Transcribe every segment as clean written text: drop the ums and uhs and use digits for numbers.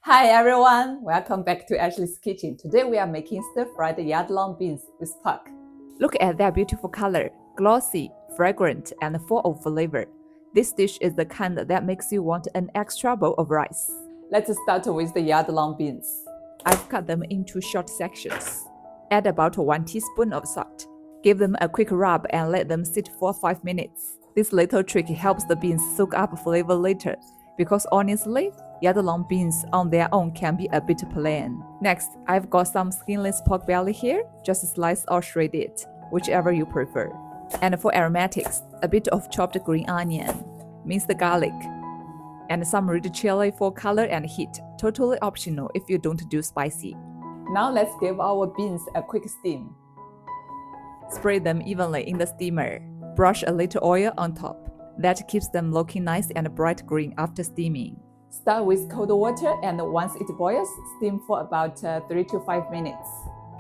Hi everyone, welcome back to Ashley's Kitchen. Today we are making stir-fried yardlong beans with pork. Look at their beautiful color, glossy, fragrant, and full of flavor. This dish is the kind that makes you want an extra bowl of rice. Let's start with the yardlong beans. I've cut them into short sections. Add about 1 teaspoon of salt. Give them a quick rub and let them sit for 5 minutes. This little trick helps the beans soak up flavor later, because honestly, yardlong beans on their own can be a bit plain. Next, I've got some skinless pork belly here. Just slice or shred it, whichever you prefer. And for aromatics, a bit of chopped green onion, minced garlic, and some red chili for color and heat. Totally optional if you don't do spicy. Now let's give our beans a quick steam. Spread them evenly in the steamer. Brush a little oil on top. That keeps them looking nice and bright green after steaming. Start with cold water and once it boils, steam for about 3 to 5 minutes.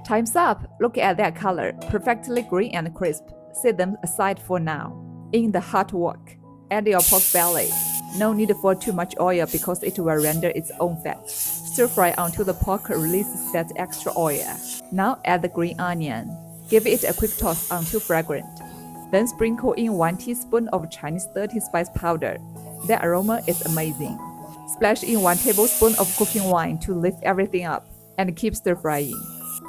Time's up! Look at their color, perfectly green and crisp. Set them aside for now. In the hot wok, add your pork belly. No need for too much oil because it will render its own fat. Stir fry until the pork releases that extra oil. Now add the green onion. Give it a quick toss until fragrant. Then sprinkle in 1 teaspoon of Chinese dirty spice powder. The aroma is amazing. Splash in 1 tablespoon of cooking wine to lift everything up, and keep stir-frying.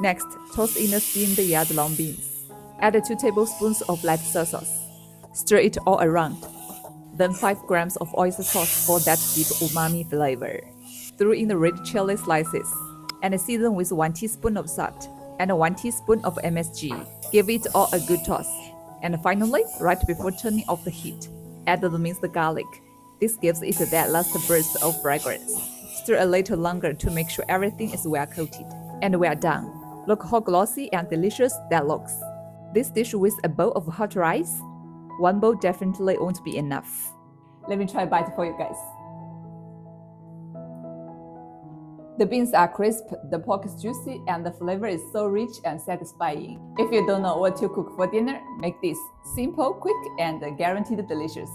Next, toss in the steamed yardlong beans. Add 2 tablespoons of light soy sauce. Stir it all around. Then 5 grams of oyster sauce for that deep umami flavor. Throw in the red chili slices, and season with 1 teaspoon of salt and 1 teaspoon of MSG. Give it all a good toss. And finally, right before turning off the heat, add the minced garlic. This gives it that last burst of fragrance. Stir a little longer to make sure everything is well coated. And we are done. Look how glossy and delicious that looks. This dish with a bowl of hot rice? 1 bowl definitely won't be enough. Let me try a bite for you guys. The beans are crisp, the pork is juicy, and the flavor is so rich and satisfying. If you don't know what to cook for dinner, make this simple, quick, and guaranteed delicious.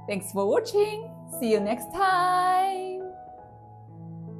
Thanks for watching. See you next time.